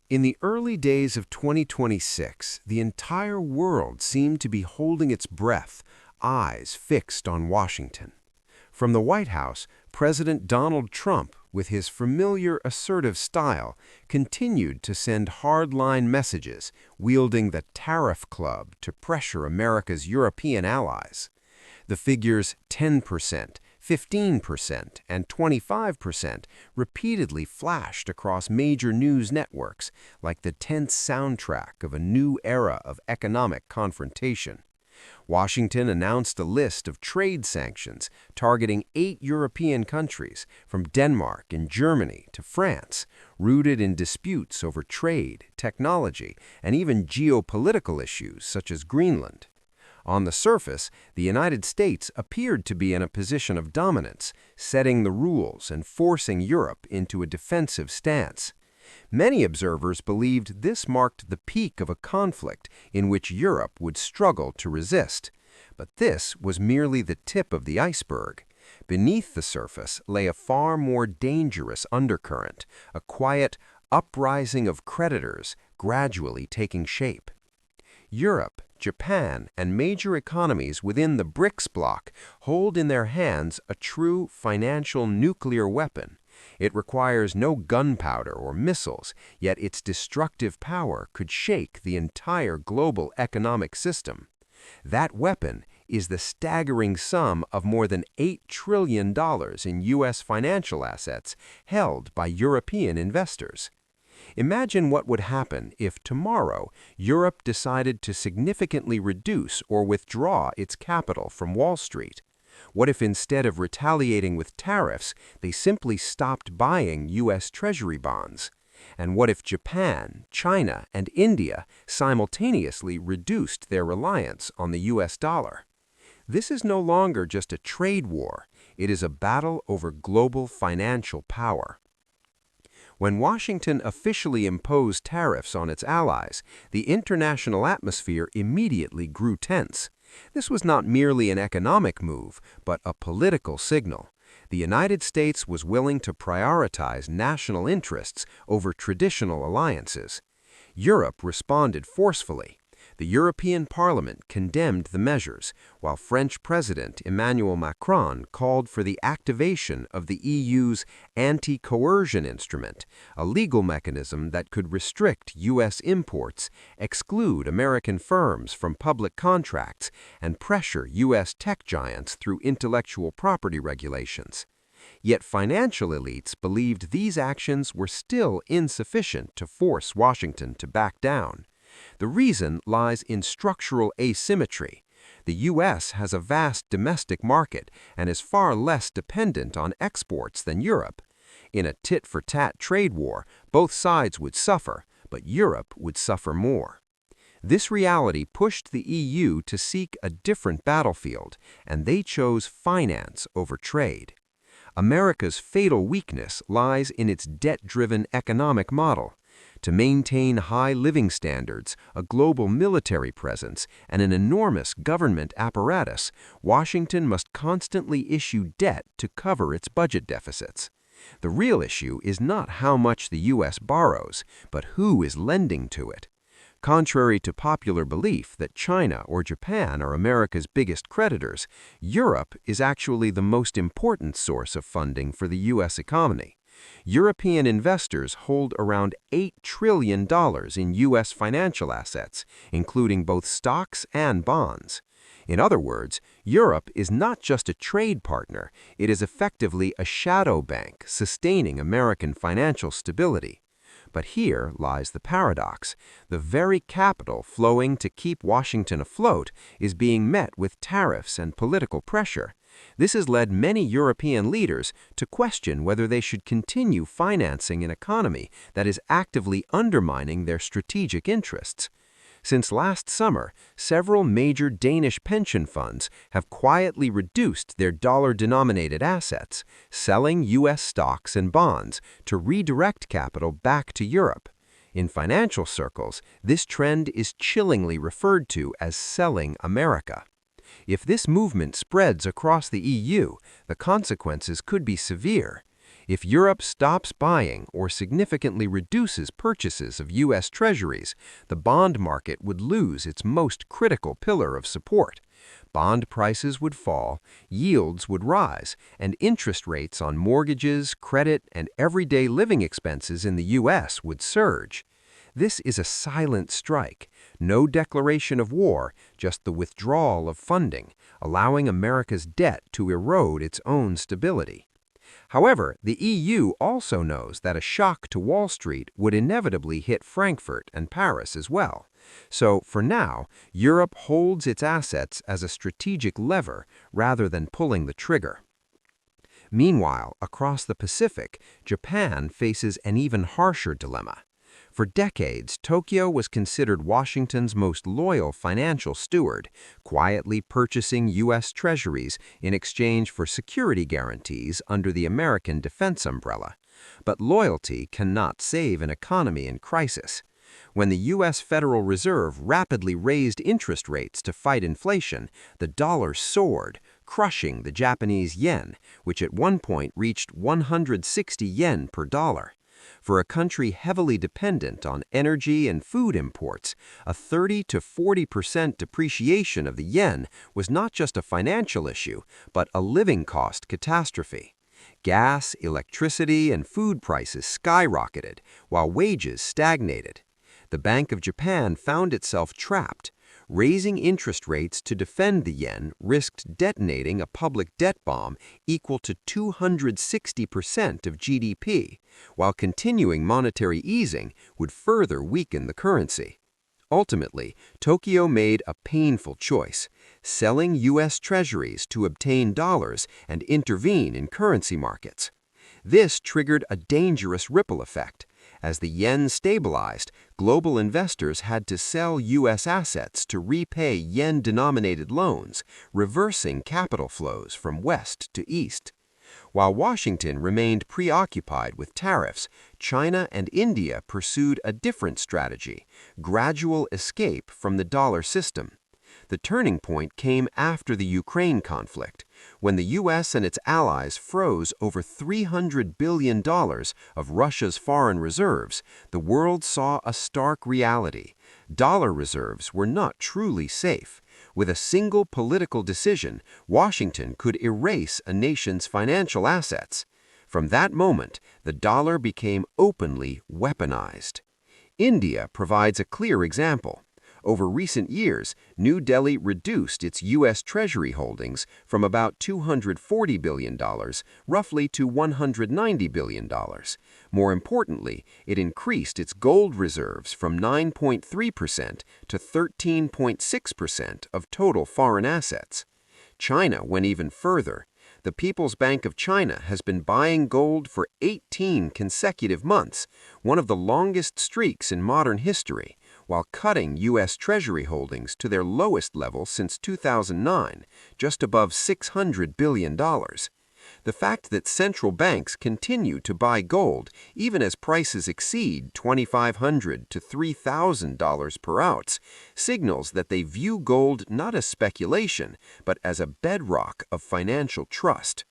In the early days of 2026, the entire world seemed to be holding its breath, eyes fixed on Washington. From the White House, President Donald Trump, with his familiar assertive style, continued to send hardline messages, wielding the tariff club to pressure America's European allies. The figures 10%, 15%, and 25% repeatedly flashed across major news networks like the tense soundtrack of a new era of economic confrontation. Washington announced a list of trade sanctions targeting 8 European countries, from Denmark and Germany to France, rooted in disputes over trade, technology, and even geopolitical issues such as Greenland. On the surface, the United States appeared to be in a position of dominance, setting the rules and forcing Europe into a defensive stance. Many observers believed this marked the peak of a conflict in which Europe would struggle to resist. But this was merely the tip of the iceberg. Beneath the surface lay a far more dangerous undercurrent, a quiet uprising of creditors gradually taking shape. Europe, Japan, and major economies within the BRICS bloc hold in their hands a true financial nuclear weapon. It requires no gunpowder or missiles, yet its destructive power could shake the entire global economic system. That weapon is the staggering sum of more than $8 trillion in U.S. financial assets held by European investors. Imagine what would happen if tomorrow Europe decided to significantly reduce or withdraw its capital from Wall Street. What if instead of retaliating with tariffs, they simply stopped buying U.S. Treasury bonds? And what if Japan, China, and India simultaneously reduced their reliance on the U.S. dollar? This is no longer just a trade war. It is a battle over global financial power. When Washington officially imposed tariffs on its allies, the international atmosphere immediately grew tense. This was not merely an economic move, but a political signal. The United States was willing to prioritize national interests over traditional alliances. Europe responded forcefully. The European Parliament condemned the measures, while French President Emmanuel Macron called for the activation of the EU's anti-coercion instrument, a legal mechanism that could restrict U.S. imports, exclude American firms from public contracts, and pressure U.S. tech giants through intellectual property regulations. Yet financial elites believed these actions were still insufficient to force Washington to back down. The reason lies in structural asymmetry. The U.S. has a vast domestic market and is far less dependent on exports than Europe. In a tit-for-tat trade war, both sides would suffer, but Europe would suffer more. This reality pushed the EU to seek a different battlefield, and they chose finance over trade. America's fatal weakness lies in its debt-driven economic model. To maintain high living standards, a global military presence, and an enormous government apparatus, Washington must constantly issue debt to cover its budget deficits. The real issue is not how much the U.S. borrows, but who is lending to it. Contrary to popular belief that China or Japan are America's biggest creditors, Europe is actually the most important source of funding for the U.S. economy. European investors hold around $8 trillion in U.S. financial assets, including both stocks and bonds. In other words, Europe is not just a trade partner, it is effectively a shadow bank sustaining American financial stability. But here lies the paradox. The very capital flowing to keep Washington afloat is being met with tariffs and political pressure. This has led many European leaders to question whether they should continue financing an economy that is actively undermining their strategic interests. Since last summer, several major Danish pension funds have quietly reduced their dollar-denominated assets, selling U.S. stocks and bonds to redirect capital back to Europe. In financial circles, this trend is chillingly referred to as selling America. If this movement spreads across the EU, the consequences could be severe. If Europe stops buying or significantly reduces purchases of U.S. Treasuries, the bond market would lose its most critical pillar of support. Bond prices would fall, yields would rise, and interest rates on mortgages, credit, and everyday living expenses in the U.S. would surge. This is a silent strike, no declaration of war, just the withdrawal of funding, allowing America's debt to erode its own stability. However, the EU also knows that a shock to Wall Street would inevitably hit Frankfurt and Paris as well. So, for now, Europe holds its assets as a strategic lever rather than pulling the trigger. Meanwhile, across the Pacific, Japan faces an even harsher dilemma. For decades, Tokyo was considered Washington's most loyal financial steward, quietly purchasing U.S. Treasuries in exchange for security guarantees under the American defense umbrella. But loyalty cannot save an economy in crisis. When the U.S. Federal Reserve rapidly raised interest rates to fight inflation, the dollar soared, crushing the Japanese yen, which at one point reached 160 yen per dollar. For a country heavily dependent on energy and food imports, a 30 to 40% depreciation of the yen was not just a financial issue, but a living cost catastrophe. Gas, electricity, and food prices skyrocketed, while wages stagnated. The Bank of Japan found itself trapped. Raising interest rates to defend the yen risked detonating a public debt bomb equal to 260% of GDP, while continuing monetary easing would further weaken the currency. Ultimately, Tokyo made a painful choice, selling U.S. Treasuries to obtain dollars and intervene in currency markets. This triggered a dangerous ripple effect. As the yen stabilized, global investors had to sell U.S. assets to repay yen-denominated loans, reversing capital flows from west to east. While Washington remained preoccupied with tariffs, China and India pursued a different strategy: gradual escape from the dollar system. The turning point came after the Ukraine conflict, when the U.S. and its allies froze over $300 billion of Russia's foreign reserves. The world saw a stark reality. Dollar reserves were not truly safe. With a single political decision, Washington could erase a nation's financial assets. From that moment, the dollar became openly weaponized. India provides a clear example. Over recent years, New Delhi reduced its U.S. Treasury holdings from about $240 billion roughly to $190 billion. More importantly, it increased its gold reserves from 9.3% to 13.6% of total foreign assets. China went even further. The People's Bank of China has been buying gold for 18 consecutive months, one of the longest streaks in modern history, while cutting U.S. Treasury holdings to their lowest level since 2009, just above $600 billion. The fact that central banks continue to buy gold even as prices exceed $2,500 to $3,000 per ounce signals that they view gold not as speculation, but as a bedrock of financial trust.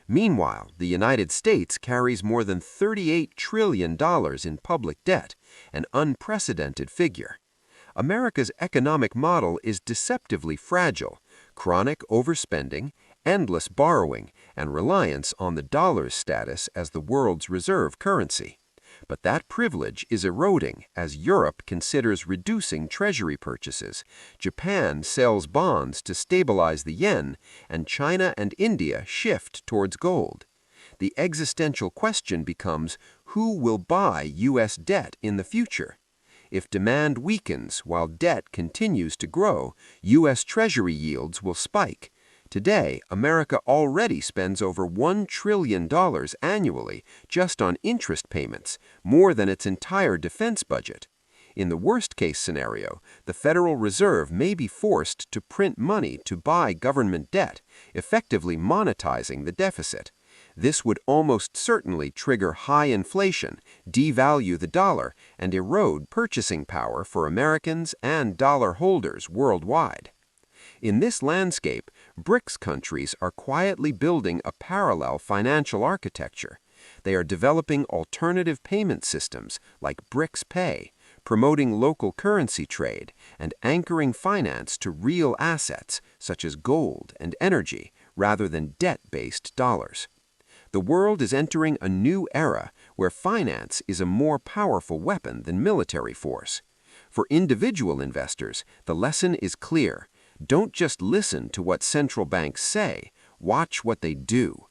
Meanwhile, the United States carries more than $38 trillion in public debt, an unprecedented figure. America's economic model is deceptively fragile: chronic overspending, endless borrowing, and reliance on the dollar's status as the world's reserve currency. But that privilege is eroding as Europe considers reducing treasury purchases, Japan sells bonds to stabilize the yen, and China and India shift towards gold. The existential question becomes, who will buy U.S. debt in the future? If demand weakens while debt continues to grow, U.S. Treasury yields will spike. Today, America already spends over $1 trillion annually just on interest payments, more than its entire defense budget. In the worst-case scenario, the Federal Reserve may be forced to print money to buy government debt, effectively monetizing the deficit. This would almost certainly trigger high inflation, devalue the dollar, and erode purchasing power for Americans and dollar holders worldwide. In this landscape, BRICS countries are quietly building a parallel financial architecture. They are developing alternative payment systems like BRICS Pay, promoting local currency trade, and anchoring finance to real assets such as gold and energy rather than debt-based dollars. The world is entering a new era where finance is a more powerful weapon than military force. For individual investors, the lesson is clear. Don't just listen to what central banks say, watch what they do.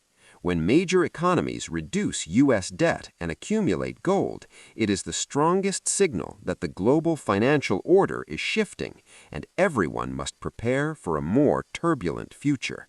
When major economies reduce U.S. debt and accumulate gold, it is the strongest signal that the global financial order is shifting, and everyone must prepare for a more turbulent future.